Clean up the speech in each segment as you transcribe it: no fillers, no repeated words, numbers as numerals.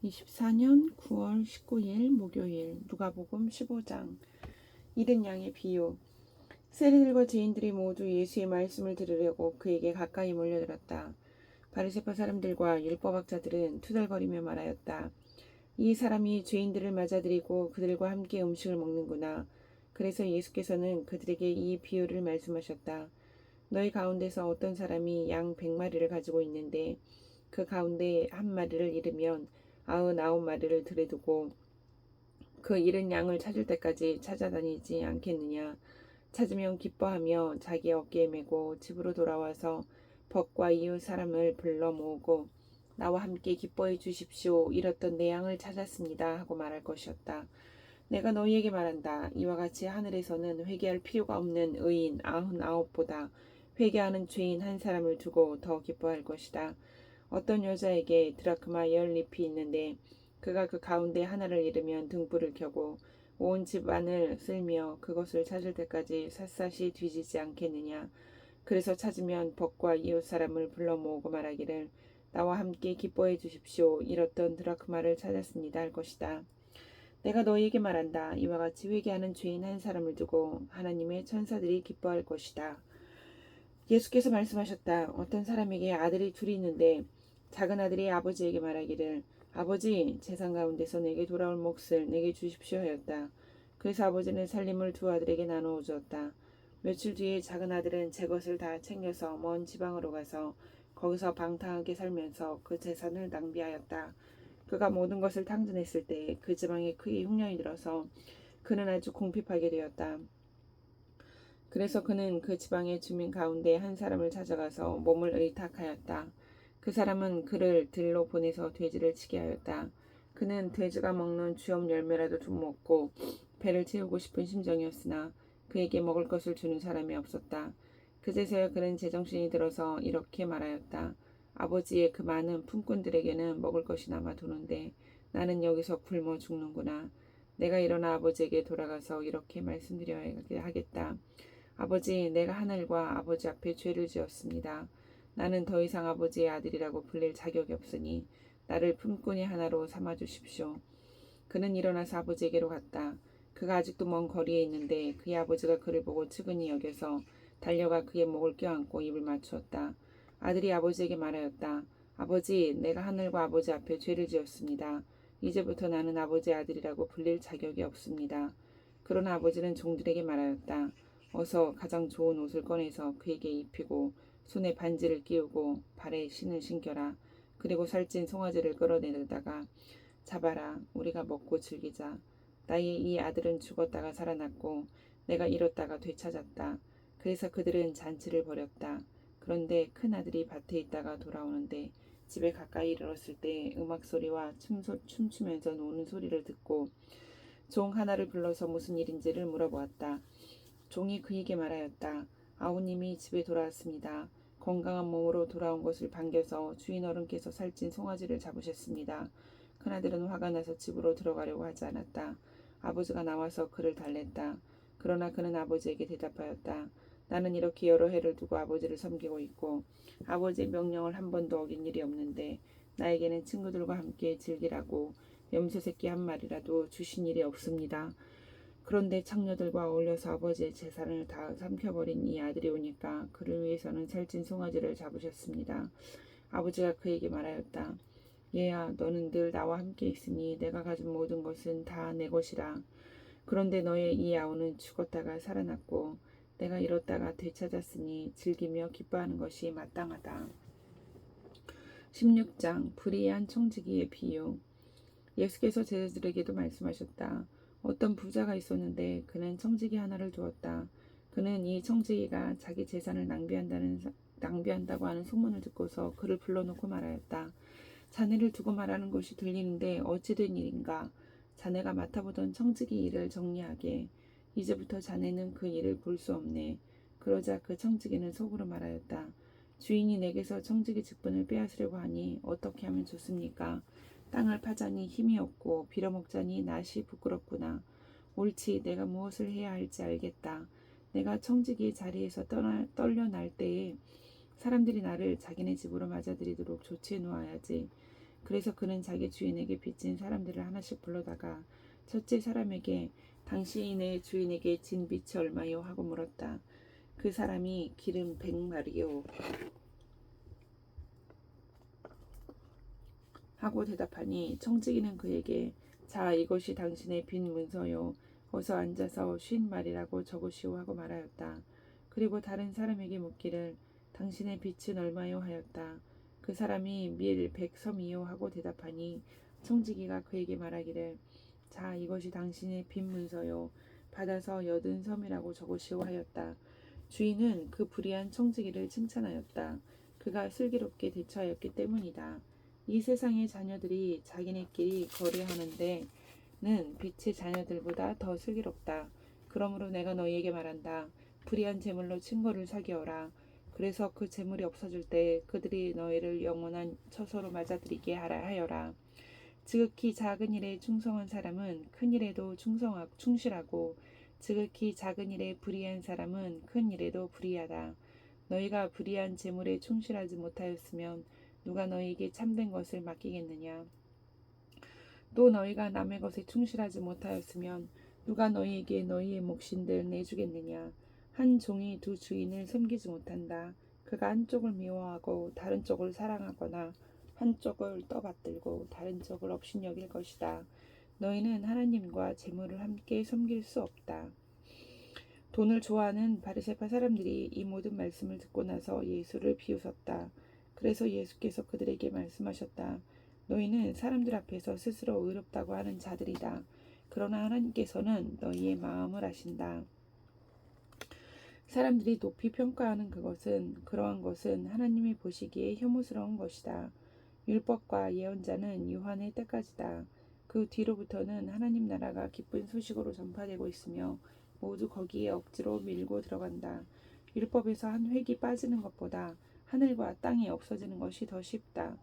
2024년 9월 19일 목요일 누가복음 15장 잃은 양의 비유. 세리들과 죄인들이 모두 예수의 말씀을 들으려고 그에게 가까이 몰려들었다. 바리새파 사람들과 율법학자들은 투덜거리며 말하였다. 이 사람이 죄인들을 맞아들이고 그들과 함께 음식을 먹는구나. 그래서 예수께서는 그들에게 이 비유를 말씀하셨다. 너희 가운데서 어떤 사람이 양 100마리를 가지고 있는데 그 가운데 한 마리를 잃으면 99마리를 들여두고 그 잃은 양을 찾을 때까지 찾아다니지 않겠느냐. 찾으면 기뻐하며 자기 어깨에 메고 집으로 돌아와서 벗과 이웃 사람을 불러 모으고 나와 함께 기뻐해 주십시오. 잃었던 내 양을 찾았습니다. 하고 말할 것이었다. 내가 너희에게 말한다. 이와 같이 하늘에서는 회개할 필요가 없는 의인 99보다 회개하는 죄인 한 사람을 두고 더 기뻐할 것이다. 어떤 여자에게 드라크마 10잎이 있는데 그가 그 가운데 하나를 잃으면 등불을 켜고 온 집안을 쓸며 그것을 찾을 때까지 샅샅이 뒤지지 않겠느냐. 그래서 찾으면 벗과 이웃 사람을 불러 모으고 말하기를 나와 함께 기뻐해 주십시오. 잃었던 드라크마를 찾았습니다. 할 것이다. 내가 너희에게 말한다. 이와 같이 회개하는 죄인 한 사람을 두고 하나님의 천사들이 기뻐할 것이다. 예수께서 말씀하셨다. 어떤 사람에게 아들이 둘이 있는데 작은 아들이 아버지에게 말하기를 아버지, 재산 가운데서 내게 돌아올 몫을 내게 주십시오 하였다. 그래서 아버지는 살림을 두 아들에게 나누어 주었다. 며칠 뒤에 작은 아들은 제 것을 다 챙겨서 먼 지방으로 가서 거기서 방탕하게 살면서 그 재산을 낭비하였다. 그가 모든 것을 탕진했을 때 그 지방에 크게 흉년이 들어서 그는 아주 궁핍하게 되었다. 그래서 그는 그 지방의 주민 가운데 한 사람을 찾아가서 몸을 의탁하였다. 그 사람은 그를 들로 보내서 돼지를 치게 하였다. 그는 돼지가 먹는 주염 열매라도 좀 먹고 배를 채우고 싶은 심정이었으나 그에게 먹을 것을 주는 사람이 없었다. 그제서야 그는 제정신이 들어서 이렇게 말하였다. 아버지의 그 많은 품꾼들에게는 먹을 것이 남아도는데 나는 여기서 굶어 죽는구나. 내가 일어나 아버지에게 돌아가서 이렇게 말씀드려야 하겠다. 아버지, 내가 하늘과 아버지 앞에 죄를 지었습니다. 나는 더 이상 아버지의 아들이라고 불릴 자격이 없으니 나를 품꾼이 하나로 삼아주십시오. 그는 일어나서 아버지에게로 갔다. 그가 아직도 먼 거리에 있는데 그의 아버지가 그를 보고 측은히 여겨서 달려가 그의 목을 껴안고 입을 맞추었다. 아들이 아버지에게 말하였다. 아버지, 내가 하늘과 아버지 앞에 죄를 지었습니다. 이제부터 나는 아버지의 아들이라고 불릴 자격이 없습니다. 그러나 아버지는 종들에게 말하였다. 어서 가장 좋은 옷을 꺼내서 그에게 입히고 손에 반지를 끼우고 발에 신을 신겨라. 그리고 살찐 송아지를 끌어내다가 잡아라. 우리가 먹고 즐기자. 나의 이 아들은 죽었다가 살아났고 내가 잃었다가 되찾았다. 그래서 그들은 잔치를 벌였다. 그런데 큰 아들이 밭에 있다가 돌아오는데 집에 가까이 이르렀을 때 음악 소리와 춤추면서 노는 소리를 듣고 종 하나를 불러서 무슨 일인지를 물어보았다. 종이 그에게 말하였다. 아우님이 집에 돌아왔습니다. 건강한 몸으로 돌아온 것을 반겨서 주인 어른께서 살찐 송아지를 잡으셨습니다. 큰아들은 화가 나서 집으로 들어가려고 하지 않았다. 아버지가 나와서 그를 달랬다. 그러나 그는 아버지에게 대답하였다. 나는 이렇게 여러 해를 두고 아버지를 섬기고 있고 아버지의 명령을 한 번도 어긴 일이 없는데 나에게는 친구들과 함께 즐기라고 염소 새끼 한 마리라도 주신 일이 없습니다. 그런데 창녀들과 어울려서 아버지의 재산을 다 삼켜버린 이 아들이 오니까 그를 위해서는 살찐 송아지를 잡으셨습니다. 아버지가 그에게 말하였다. 얘야, 너는 늘 나와 함께 있으니 내가 가진 모든 것은 다 내 것이라. 그런데 너의 이 아우는 죽었다가 살아났고 내가 잃었다가 되찾았으니 즐기며 기뻐하는 것이 마땅하다. 16장 불의한 청지기의 비유. 예수께서 제자들에게도 말씀하셨다. 어떤 부자가 있었는데 그는 청지기 하나를 두었다. 그는 이 청지기가 자기 재산을 낭비한다고 하는 소문을 듣고서 그를 불러놓고 말하였다. 자네를 두고 말하는 것이 들리는데 어찌 된 일인가? 자네가 맡아보던 청지기 일을 정리하게. 이제부터 자네는 그 일을 볼 수 없네. 그러자 그 청지기는 속으로 말하였다. 주인이 내게서 청지기 직분을 빼앗으려고 하니 어떻게 하면 좋습니까? 땅을 파자니 힘이 없고 빌어먹자니 낯이 부끄럽구나. 옳지, 내가 무엇을 해야 할지 알겠다. 내가 청지기 자리에서 떨려날 때에 사람들이 나를 자기네 집으로 맞아들이도록 조치해 놓아야지. 그래서 그는 자기 주인에게 빚진 사람들을 하나씩 불러다가 첫째 사람에게 당신의 주인에게 진 빚이 얼마요? 하고 물었다. 그 사람이 기름 100마리요 하고 대답하니 청지기는 그에게 자 이것이 당신의 빚 문서요. 어서 앉아서 50마리라고 적으시오 하고 말하였다. 그리고 다른 사람에게 묻기를 당신의 빚은 얼마요? 하였다. 그 사람이 밀 100섬이요 하고 대답하니 청지기가 그에게 말하기를 자 이것이 당신의 빚 문서요. 받아서 80섬이라고 적으시오 하였다. 주인은 그 불의한 청지기를 칭찬하였다. 그가 슬기롭게 대처하였기 때문이다. 이 세상의 자녀들이 자기네끼리 거래하는데는 빛의 자녀들보다 더 슬기롭다. 그러므로 내가 너희에게 말한다. 불의한 재물로 친구를 사귀어라. 그래서 그 재물이 없어질 때 그들이 너희를 영원한 처소로 맞아들이게 하라 하여라. 지극히 작은 일에 충성한 사람은 큰 일에도 충실하고 지극히 작은 일에 불의한 사람은 큰 일에도 불의하다. 너희가 불의한 재물에 충실하지 못하였으면 누가 너희에게 참된 것을 맡기겠느냐. 또 너희가 남의 것에 충실하지 못하였으면 누가 너희에게 너희의 몫인들 내주겠느냐. 한 종이 두 주인을 섬기지 못한다. 그가 한쪽을 미워하고 다른 쪽을 사랑하거나 한쪽을 떠받들고 다른 쪽을 업신여길 것이다. 너희는 하나님과 재물을 함께 섬길 수 없다. 돈을 좋아하는 바리새파 사람들이 이 모든 말씀을 듣고 나서 예수를 비웃었다. 그래서 예수께서 그들에게 말씀하셨다. 너희는 사람들 앞에서 스스로 의롭다고 하는 자들이다. 그러나 하나님께서는 너희의 마음을 아신다. 사람들이 높이 평가하는 그러한 것은 하나님이 보시기에 혐오스러운 것이다. 율법과 예언자는 요한의 때까지다. 그 뒤로부터는 하나님 나라가 기쁜 소식으로 전파되고 있으며 모두 거기에 억지로 밀고 들어간다. 율법에서 한 획이 빠지는 것보다 하늘과 땅이 없어지는 것이 더 쉽다.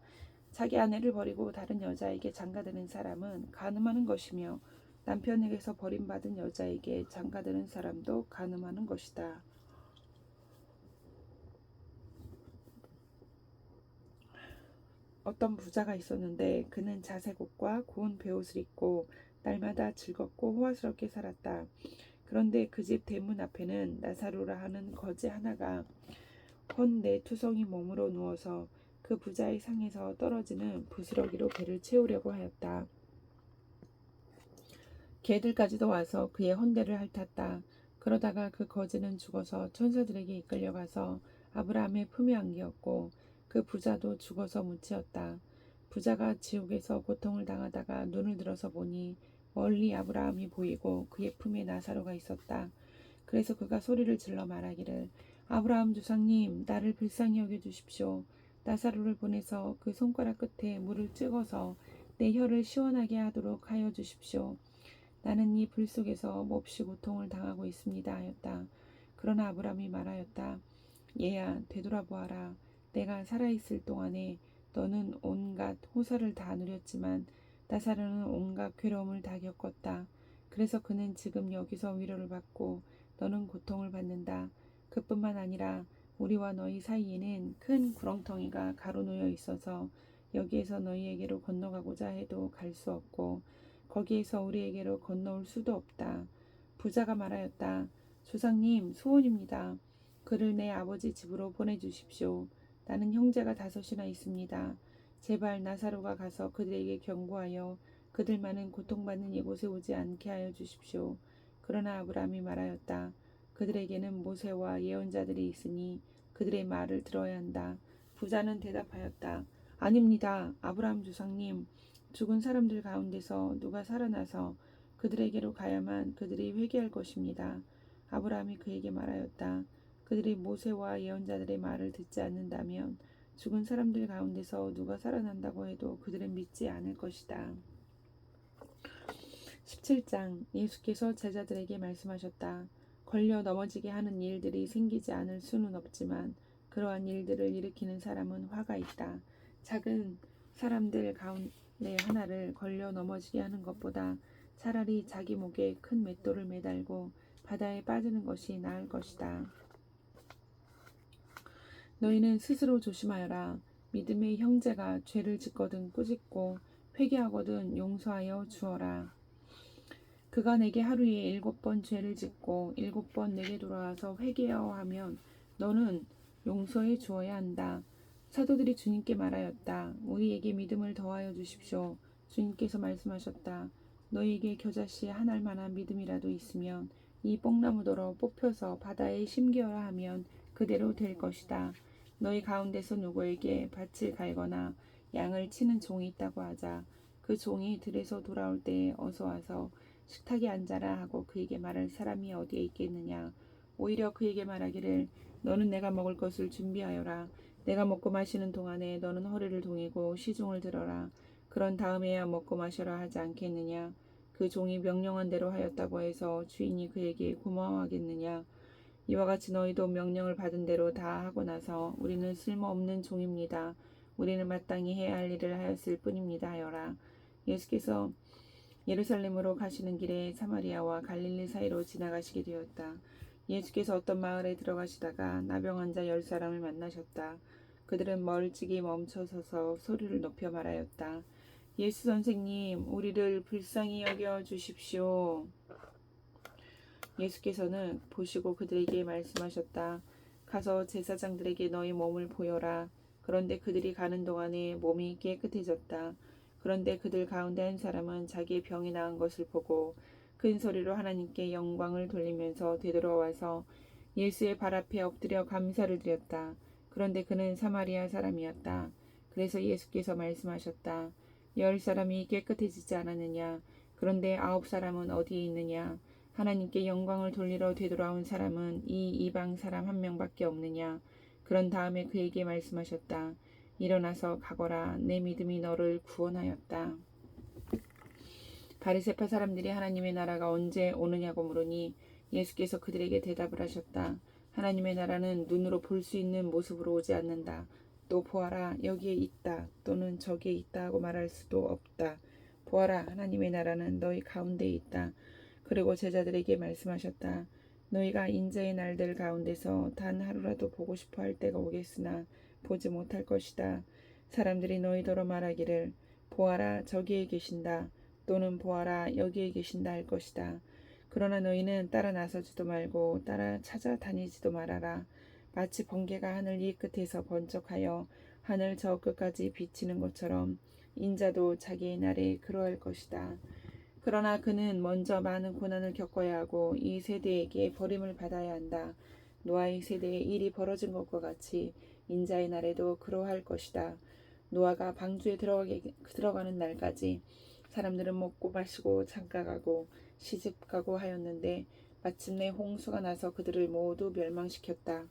자기 아내를 버리고 다른 여자에게 장가드는 사람은 간음하는 것이며 남편에게서 버림받은 여자에게 장가드는 사람도 간음하는 것이다. 어떤 부자가 있었는데 그는 자색 옷과 고운 베옷을 입고 날마다 즐겁고 호화스럽게 살았다. 그런데 그 집 대문 앞에는 나사로라 하는 거지 하나가 헌 4투성이 몸으로 누워서 그 부자의 상에서 떨어지는 부스러기로 배를 채우려고 하였다. 개들까지도 와서 그의 헌대를 핥았다. 그러다가 그 거지는 죽어서 천사들에게 이끌려가서 아브라함의 품에 안기었고 그 부자도 죽어서 묻히었다. 부자가 지옥에서 고통을 당하다가 눈을 들어서 보니 멀리 아브라함이 보이고 그의 품에 나사로가 있었다. 그래서 그가 소리를 질러 말하기를 아브라함 조상님 나를 불쌍히 여겨주십시오. 나사로를 보내서 그 손가락 끝에 물을 찍어서 내 혀를 시원하게 하도록 하여 주십시오. 나는 이 불 속에서 몹시 고통을 당하고 있습니다 하였다. 그러나 아브라함이 말하였다. 얘야 되돌아보아라. 내가 살아있을 동안에 너는 온갖 호사를 다 누렸지만 나사로는 온갖 괴로움을 다 겪었다. 그래서 그는 지금 여기서 위로를 받고 너는 고통을 받는다. 그뿐만 아니라 우리와 너희 사이에는 큰 구렁텅이가 가로놓여 있어서 여기에서 너희에게로 건너가고자 해도 갈 수 없고 거기에서 우리에게로 건너올 수도 없다. 부자가 말하였다. 조상님 소원입니다. 그를 내 아버지 집으로 보내주십시오. 나는 형제가 5이나 있습니다. 제발 나사로가 가서 그들에게 경고하여 그들만은 고통받는 이곳에 오지 않게 하여 주십시오. 그러나 아브라함이 말하였다. 그들에게는 모세와 예언자들이 있으니 그들의 말을 들어야 한다. 부자는 대답하였다. 아닙니다. 아브라함 조상님. 죽은 사람들 가운데서 누가 살아나서 그들에게로 가야만 그들이 회개할 것입니다. 아브라함이 그에게 말하였다. 그들이 모세와 예언자들의 말을 듣지 않는다면 죽은 사람들 가운데서 누가 살아난다고 해도 그들은 믿지 않을 것이다. 17장 예수께서 제자들에게 말씀하셨다. 걸려 넘어지게 하는 일들이 생기지 않을 수는 없지만 그러한 일들을 일으키는 사람은 화가 있다. 작은 사람들 가운데 하나를 걸려 넘어지게 하는 것보다 차라리 자기 목에 큰 맷돌을 매달고 바다에 빠지는 것이 나을 것이다. 너희는 스스로 조심하여라. 믿음의 형제가 죄를 짓거든 꾸짖고 회개하거든 용서하여 주어라. 그가 내게 하루에 7번 죄를 짓고 7번 내게 돌아와서 회개하여 하면 너는 용서해 주어야 한다. 사도들이 주님께 말하였다. 우리에게 믿음을 더하여 주십시오. 주님께서 말씀하셨다. 너희에게 겨자씨 한 알만한 믿음이라도 있으면 이 뽕나무더러 뽑혀서 바다에 심기어라 하면 그대로 될 것이다. 너희 가운데서 누구에게 밭을 갈거나 양을 치는 종이 있다고 하자. 그 종이 들에서 돌아올 때에 어서 와서 식탁에 앉아라 하고 그에게 말할 사람이 어디에 있겠느냐. 오히려 그에게 말하기를 너는 내가 먹을 것을 준비하여라. 내가 먹고 마시는 동안에 너는 허리를 동이고 시중을 들어라. 그런 다음에야 먹고 마셔라 하지 않겠느냐. 그 종이 명령한 대로 하였다고 해서 주인이 그에게 고마워하겠느냐. 이와 같이 너희도 명령을 받은 대로 다 하고 나서 우리는 쓸모없는 종입니다. 우리는 마땅히 해야 할 일을 하였을 뿐입니다 하여라. 예수께서 예루살렘으로 가시는 길에 사마리아와 갈릴리 사이로 지나가시게 되었다. 예수께서 어떤 마을에 들어가시다가 나병 환자 10사람을 만나셨다. 그들은 멀찍이 멈춰서서 소리를 높여 말하였다. 예수 선생님, 우리를 불쌍히 여겨 주십시오. 예수께서는 보시고 그들에게 말씀하셨다. 가서 제사장들에게 너희 몸을 보여라. 그런데 그들이 가는 동안에 몸이 깨끗해졌다. 그런데 그들 가운데 한 사람은 자기의 병이 나은 것을 보고 큰 소리로 하나님께 영광을 돌리면서 되돌아와서 예수의 발 앞에 엎드려 감사를 드렸다. 그런데 그는 사마리아 사람이었다. 그래서 예수께서 말씀하셨다. 10사람이 깨끗해지지 않았느냐? 그런데 9사람은 어디에 있느냐? 하나님께 영광을 돌리러 되돌아온 사람은 이 이방 사람 한 명밖에 없느냐? 그런 다음에 그에게 말씀하셨다. 일어나서 가거라. 내 믿음이 너를 구원하였다. 바리새파 사람들이 하나님의 나라가 언제 오느냐고 물으니 예수께서 그들에게 대답을 하셨다. 하나님의 나라는 눈으로 볼 수 있는 모습으로 오지 않는다. 또 보아라 여기에 있다 또는 저기에 있다 하고 말할 수도 없다. 보아라 하나님의 나라는 너희 가운데에 있다. 그리고 제자들에게 말씀하셨다. 너희가 인자의 날들 가운데서 단 하루라도 보고 싶어 할 때가 오겠으나 보지 못할 것이다. 사람들이 너희더러 말하기를 보아라 저기에 계신다 또는 보아라 여기에 계신다 할 것이다. 그러나 너희는 따라 나서지도 말고 따라 찾아다니지도 말아라. 마치 번개가 하늘 이 끝에서 번쩍하여 하늘 저 끝까지 비치는 것처럼 인자도 자기의 날에 그러할 것이다. 그러나 그는 먼저 많은 고난을 겪어야 하고 이 세대에게 버림을 받아야 한다. 노아의 세대에 일이 벌어진 것과 같이 인자의 날에도 그러할 것이다. 노아가 방주에 들어가는 날까지 사람들은 먹고 마시고 장가가고 시집가고 하였는데 마침내 홍수가 나서 그들을 모두 멸망시켰다.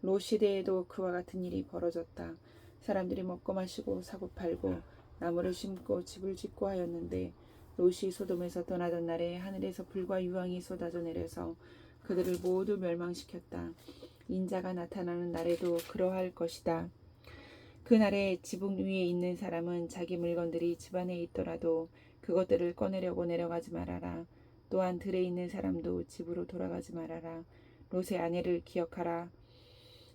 롯 시대에도 그와 같은 일이 벌어졌다. 사람들이 먹고 마시고 사고 팔고 나무를 심고 집을 짓고 하였는데 롯이 소돔에서 떠나던 날에 하늘에서 불과 유황이 쏟아져 내려서 그들을 모두 멸망시켰다. 인자가 나타나는 날에도 그러할 것이다. 그날에 지붕 위에 있는 사람은 자기 물건들이 집안에 있더라도 그것들을 꺼내려고 내려가지 말아라. 또한 들에 있는 사람도 집으로 돌아가지 말아라. 롯의 아내를 기억하라.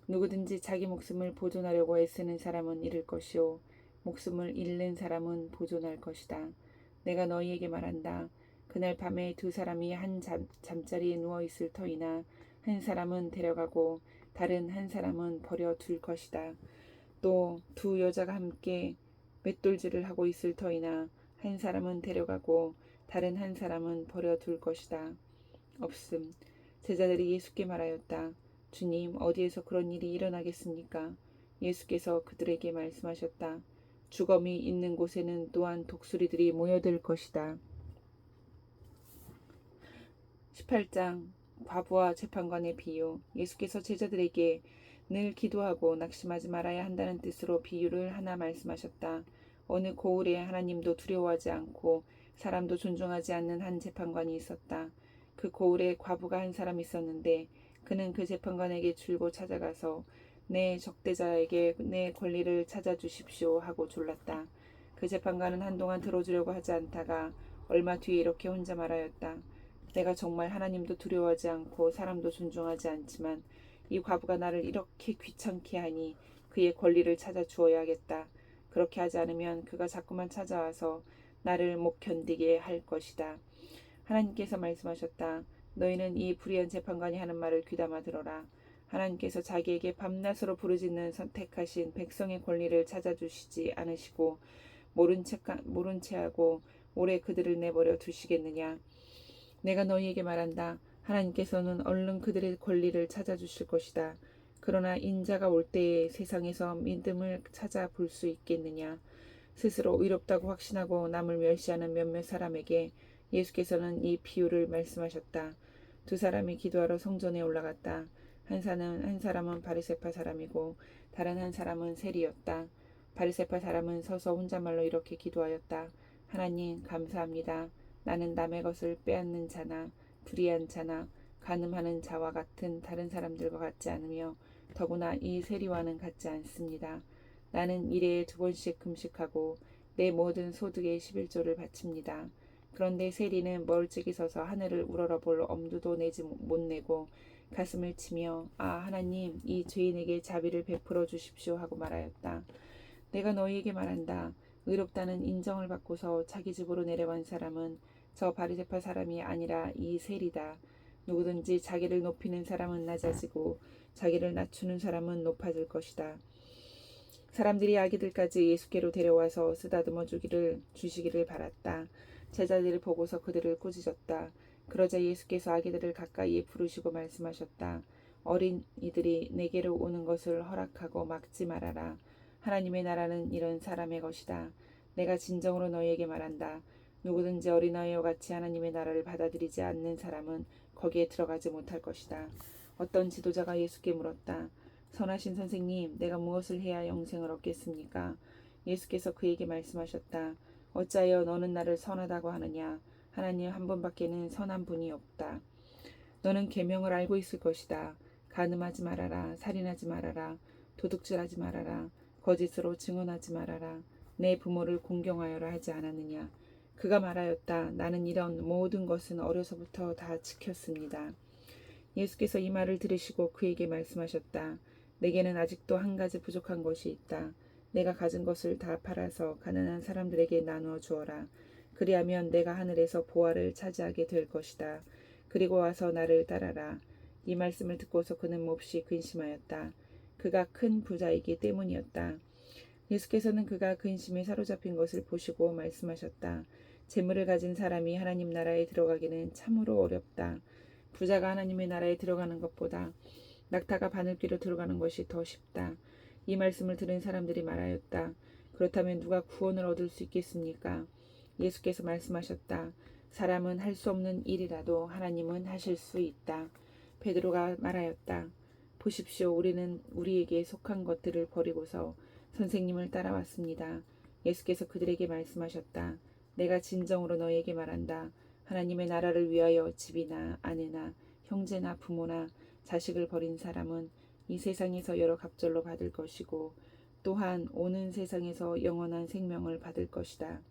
누구든지 자기 목숨을 보존하려고 애쓰는 사람은 잃을 것이요 목숨을 잃는 사람은 보존할 것이다. 내가 너희에게 말한다. 그날 밤에 2사람이 한 잠자리에 누워 있을 터이나 한 사람은 데려가고 다른 한 사람은 버려 둘 것이다. 또 2 여자가 함께 맷돌질을 하고 있을 터이나 한 사람은 데려가고 다른 한 사람은 버려 둘 것이다. 없음. 제자들이 예수께 말하였다. 주님, 어디에서 그런 일이 일어나겠습니까? 예수께서 그들에게 말씀하셨다. 주검이 있는 곳에는 또한 독수리들이 모여들 것이다. 18장 과부와 재판관의 비유. 예수께서 제자들에게 늘 기도하고 낙심하지 말아야 한다는 뜻으로 비유를 하나 말씀하셨다. 어느 고을에 하나님도 두려워하지 않고 사람도 존중하지 않는 한 재판관이 있었다. 그 고을에 과부가 한 사람 있었는데 그는 그 재판관에게 줄곧 찾아가서 내 적대자에게 내 권리를 찾아주십시오 하고 졸랐다. 그 재판관은 한동안 들어주려고 하지 않다가 얼마 뒤에 이렇게 혼자 말하였다. 내가 정말 하나님도 두려워하지 않고 사람도 존중하지 않지만 이 과부가 나를 이렇게 귀찮게 하니 그의 권리를 찾아 주어야겠다. 그렇게 하지 않으면 그가 자꾸만 찾아와서 나를 못 견디게 할 것이다. 하나님께서 말씀하셨다. 너희는 이 불의한 재판관이 하는 말을 귀담아 들어라. 하나님께서 자기에게 밤낮으로 부르짖는 선택하신 백성의 권리를 찾아주시지 않으시고 모른 체하고 오래 그들을 내버려 두시겠느냐. 내가 너희에게 말한다. 하나님께서는 얼른 그들의 권리를 찾아주실 것이다. 그러나 인자가 올 때에 세상에서 믿음을 찾아 볼 수 있겠느냐. 스스로 의롭다고 확신하고 남을 멸시하는 몇몇 사람에게 예수께서는 이 비유를 말씀하셨다. 두 사람이 기도하러 성전에 올라갔다. 한 사람은 바리새파 사람이고 다른 한 사람은 세리였다. 바리새파 사람은 서서 혼잣말로 이렇게 기도하였다. 하나님 감사합니다. 나는 남의 것을 빼앗는 자나 불의한 자나 간음하는 자와 같은 다른 사람들과 같지 않으며 더구나 이 세리와는 같지 않습니다. 나는 일해에 2번씩 금식하고 내 모든 소득의 11조를 바칩니다. 그런데 세리는 멀찍이 서서 하늘을 우러러볼 엄두도 못 내고 가슴을 치며 하나님 이 죄인에게 자비를 베풀어 주십시오 하고 말하였다. 내가 너희에게 말한다. 의롭다는 인정을 받고서 자기 집으로 내려간 사람은 저 바리새파 사람이 아니라 이 세리다. 누구든지 자기를 높이는 사람은 낮아지고 자기를 낮추는 사람은 높아질 것이다. 사람들이 아기들까지 예수께로 데려와서 쓰다듬어 주시기를 바랐다. 제자들을 보고서 그들을 꾸짖었다. 그러자 예수께서 아기들을 가까이에 부르시고 말씀하셨다. 어린이들이 내게로 오는 것을 허락하고 막지 말아라. 하나님의 나라는 이런 사람의 것이다. 내가 진정으로 너희에게 말한다. 누구든지 어린아이와 같이 하나님의 나라를 받아들이지 않는 사람은 거기에 들어가지 못할 것이다. 어떤 지도자가 예수께 물었다. 선하신 선생님, 내가 무엇을 해야 영생을 얻겠습니까? 예수께서 그에게 말씀하셨다. 어찌하여 너는 나를 선하다고 하느냐? 하나님 한 분밖에는 선한 분이 없다. 너는 계명을 알고 있을 것이다. 간음하지 말아라. 살인하지 말아라. 도둑질하지 말아라. 거짓으로 증언하지 말아라. 내 부모를 공경하여라 하지 않았느냐? 그가 말하였다. 나는 이런 모든 것은 어려서부터 다 지켰습니다. 예수께서 이 말을 들으시고 그에게 말씀하셨다. 내게는 아직도 한 가지 부족한 것이 있다. 내가 가진 것을 다 팔아서 가난한 사람들에게 나누어 주어라. 그리하면 내가 하늘에서 보화를 차지하게 될 것이다. 그리고 와서 나를 따라라. 이 말씀을 듣고서 그는 몹시 근심하였다. 그가 큰 부자이기 때문이었다. 예수께서는 그가 근심에 사로잡힌 것을 보시고 말씀하셨다. 재물을 가진 사람이 하나님 나라에 들어가기는 참으로 어렵다. 부자가 하나님의 나라에 들어가는 것보다 낙타가 바늘귀로 들어가는 것이 더 쉽다. 이 말씀을 들은 사람들이 말하였다. 그렇다면 누가 구원을 얻을 수 있겠습니까? 예수께서 말씀하셨다. 사람은 할 수 없는 일이라도 하나님은 하실 수 있다. 베드로가 말하였다. 보십시오. 우리는 우리에게 속한 것들을 버리고서 선생님을 따라왔습니다. 예수께서 그들에게 말씀하셨다. 내가 진정으로 너희에게 말한다. 하나님의 나라를 위하여 집이나 아내나 형제나 부모나 자식을 버린 사람은 이 세상에서 여러 갑절로 받을 것이고 또한 오는 세상에서 영원한 생명을 받을 것이다.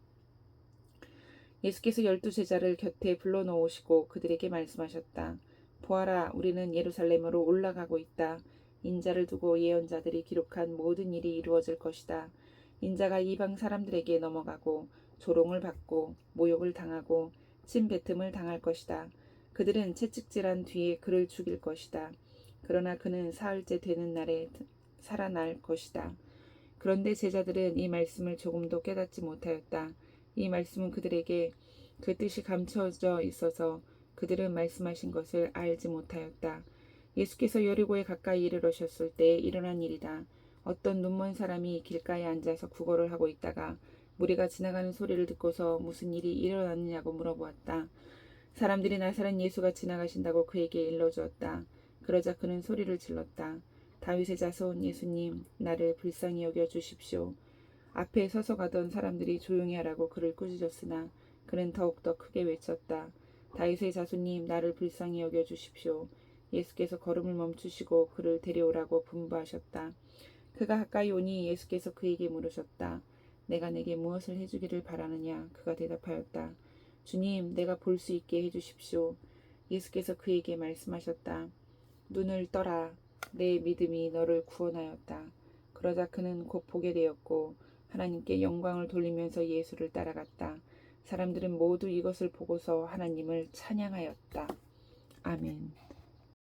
예수께서 12제자를 곁에 불러놓으시고 그들에게 말씀하셨다. 보아라, 우리는 예루살렘으로 올라가고 있다. 인자를 두고 예언자들이 기록한 모든 일이 이루어질 것이다. 인자가 이방 사람들에게 넘어가고 조롱을 받고 모욕을 당하고 침뱉음을 당할 것이다. 그들은 채찍질한 뒤에 그를 죽일 것이다. 그러나 그는 사흘째 되는 날에 살아날 것이다. 그런데 제자들은 이 말씀을 조금도 깨닫지 못하였다. 이 말씀은 그들에게 그 뜻이 감춰져 있어서 그들은 말씀하신 것을 알지 못하였다. 예수께서 여리고에 가까이 이르러셨을 때 일어난 일이다. 어떤 눈먼 사람이 길가에 앉아서 구걸을 하고 있다가 무리가 지나가는 소리를 듣고서 무슨 일이 일어났느냐고 물어보았다. 사람들이 나사렛 예수가 지나가신다고 그에게 일러주었다. 그러자 그는 소리를 질렀다. 다윗의 자손 예수님, 나를 불쌍히 여겨 주십시오. 앞에 서서 가던 사람들이 조용히 하라고 그를 꾸짖었으나 그는 더욱더 크게 외쳤다. 다윗의 자손님, 나를 불쌍히 여겨 주십시오. 예수께서 걸음을 멈추시고 그를 데려오라고 분부하셨다. 그가 가까이 오니 예수께서 그에게 물으셨다. 내가 내게 무엇을 해주기를 바라느냐? 그가 대답하였다. 주님, 내가 볼 수 있게 해주십시오. 예수께서 그에게 말씀하셨다. 눈을 떠라. 내 믿음이 너를 구원하였다. 그러자 그는 곧 보게 되었고 하나님께 영광을 돌리면서 예수를 따라갔다. 사람들은 모두 이것을 보고서 하나님을 찬양하였다. 아멘.